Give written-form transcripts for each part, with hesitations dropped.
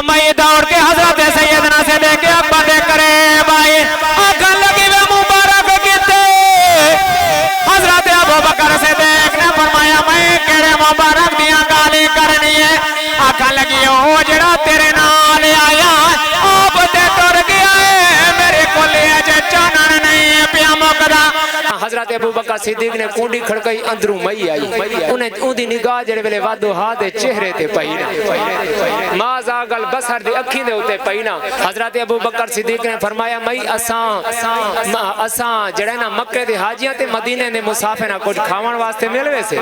میں دوڑ کے حضرت سیدنا سے دے کے ابا دے کرے بھائی آنکھاں لگی وے مبارک کیتے حضرت ابوبکر صدیق نے فرمایا میں کیڑے مبارک دیاں گالی کرنی ہے آنکھاں لگی او جڑا تیرے نال آیا آپ تے ٹر گیا ہے میرے کو لے جے چانن نہیں پیا مکدا حضرت ابوبکر صدیق نے کونڈی کھڑکئی اندروں مئی آئی انہیں اون دی نگاہ جڑے ویلے وادو ہاں دے چہرے تے پئی نا ما زاغل بصر دی اکھیں دے اوتے پئی نا حضرت ابوبکر صدیق نے فرمایا مئی اساں جڑے نا مکے دے حاجیاں تے مدینے دے مسافر نہ کچھ کھاون واسطے ملوے سے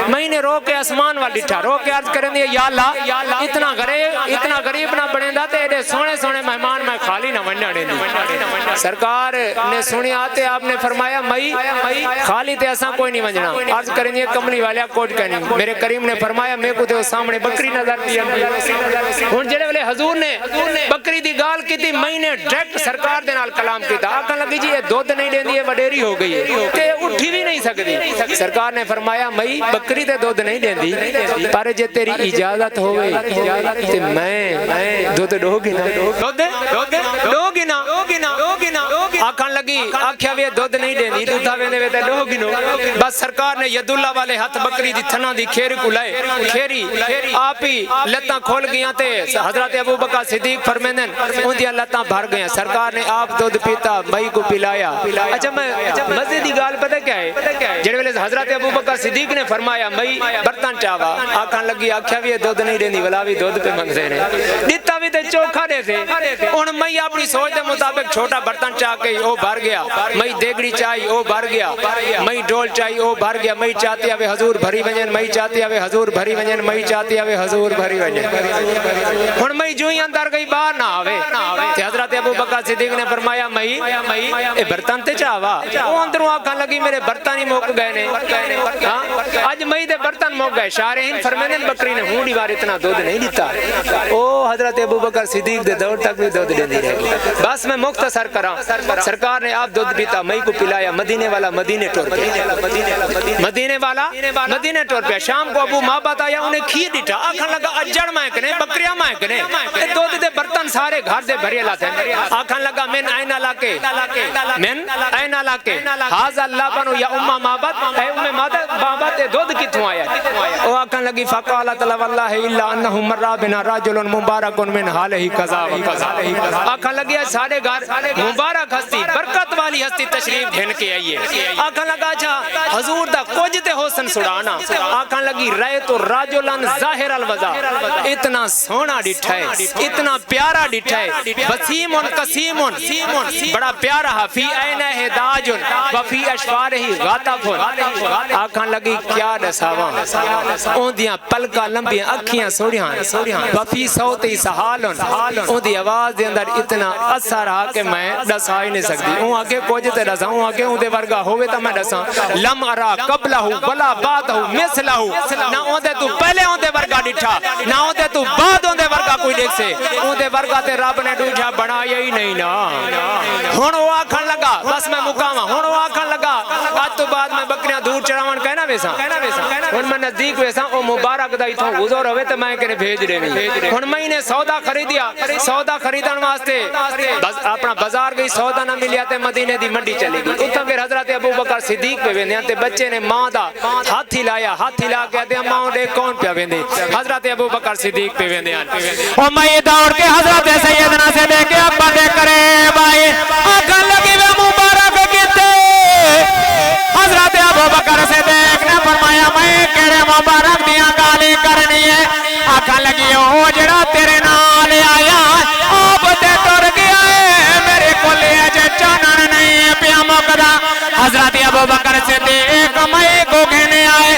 میں نے رو کے اسمان وال ڈٹھا رو کے عرض کرن دی یا اللہ اتنا غریب نہ بنیندا تے ایڈے سونے سونے مہمان میں خالی نہ ونڈا دے سرکار نے سنی آتے آپ نے فرمایا مئی خالی تے اساں کوئی نہیں ونجنا عرض کریں یہ کملی والیا کوٹ کہنی میرے کریم نے فرمایا میں کو تے سامنے بکری نظر دی ہن جڑے ویلے حضور نے بکری دی گال کیتی میں نے ڈائریکٹ سرکار دے نال کلام کیتا آکھن لگی جی یہ دودھ نہیں دیندی ہے وڈیری ہو گئی ہے تے اٹھی بھی نہیں سکدی سرکار نے فرمایا مئی بکری تے دودھ نہیں دیندی پر جے تیری اجازت ہوے تے میں دودھ ڈوگی نا آکھن لگی آکھیا وے دودھ نہیں دیندی دودھا ویندے وے تے ڈوگی نو بس سرکار نے ید اللہ والے ہاتھ بکری دی تھنا دی کھیر کو لائے کھیری آپ ہی لتاں کھول گیاں تے حضرت ابوبکر صدیق فرمیندن ان دی لتاں بھر گئیں سرکار نے آپ دودھ پیتا مئی کو پلایا اچھا میں مزے دی گال پتہ کیا ہے جڑے ویلے حضرت ابوبکر صدیق نے فرمایا مئی برتن چاوا آکھن لگی آکھیا وی دودھ نہیں دیندی ولا وی دودھ پہ منگدے نے دتا وی تے چوکھا دے تھے ہن مئی اپنی سوچ دے مطابق چھوٹا برتن چا کے او بھر گیا مئی دیگڑی چائی او بھر گیا مئی ڈول چائی او بھر گیا مئی چاہتی ہے حضور بھری ونجن مئی چاہتی ہے حضور بھری ونجن مئی چاہتی ہے حضور بھری ونجن ہن مئی جو ہی اندر گئی باہر نہ آوے تے حضرت ابوبکر صدیق نے فرمایا مئی اے برتن تے چاوا او اندروں آکھن لگی میرے برتن ہی مک گئے نے اج مئی دے برتن مک گئے شارحین فرمیندن بکری نے ہونڈی وار اتنا دودھ نہیں دیتا او حضرت ابوبکر صدیق دے دور تک بھی دودھ دیندی رہی بس میں مختصر کراں سرکار نے آپ دودھ پیتا مئی کو پلایا مدینے والا مدینے ٹور پیا مدینے والا مدینے ٹور پیا شام کو ابو مابت آیا انہیں کھیر ڈٹھا آکھن لگا اجڑ میں کنے بکریاں میں کنے دودھ دے برتن سارے گھر دے بھرے لاتے ہیں آکھن لگا من آئین لاکے من آئین لاکے حاضر اللہ بنو یا امہ مابت اے امہ مابت دودھ کتوں آیا او آکھن لگی فقالت واللہ الا انہو مرہ بنا راجل مبارک من حالہ قضا و قضا آکھن لگی سارے گھر مبارک ہستی برکت والی ہستی تشریف دھن کے آئیے آکھن لگا جا حضور دا کچھ تے حسن سڑانا آکھن لگی رہے تو راجلن ظاہر الوضع اتنا سونا ڈٹھا ہے اتنا پیارا ڈٹھا ہے وسیمن قسیمن بڑا پیارا ہے فی عینہ داجن وفی اشفارہ غاطفن آکھن لگی کیا دساواں اون دیاں پلکا لمبیاں اکھیاں سوڑیاں وفی صوتی سہالن اون دی آواز دے اندر اتنا اثر آ کہ میں دسا ہی نہیں سکتی اون آگے کچھ تے دساں اون آگے اون دے ورگا ہوئے تا میں دساں لم ارا قبلہ ولا بعدہ مثلہ نہ اون دے تو پہلے اون دے ورگا ڈٹھا نہ اون دے تو بعد اون دے ورگا کوئی دیکھ سے اون دے ورگا تے رب نے ڈوجھا بنایا ہی نہیں نا ہن او آکھن لگا بس میں مقاما ہن او آکھن لگا آج تو بعد میں بکریاں دور چڑھاون کہنا ویسا ہن میں نزدیک ویسا او مبارک دا ایتھوں گزر ہوے تے میں کنے بھیج دینی ہن میں نے سودا خریدیا سودا خریدن واسطے بس اپنا بازار گئی سودا نہ ملیا تے مدینے دی منڈی چلی گئی اتھاں پھر حضرت ابوبکر صدیق پہ ویندے تے بچے نے ماں دا ہاتھ ہلا کے تے ماں دے کون پیا ویندے حضرت ابوبکر صدیق پہ ویندے او میں دوڑ کے حضرت سیدنا سے دے کے ابا دے کرے بھائی آنکھاں لگی وے مبارک کیتے حضرت ابوبکر صدیق نے فرمایا میں کیڑے مبارک دیاں گالی کرنی ہے آنکھاں لگی او جڑا تیرے نال آیا آپ تے ٹر گیا ہے میرے کو لے جے چانن نہیں پیا مکدا حضرت ابوبکر صدیق مئی کو کہنے آیا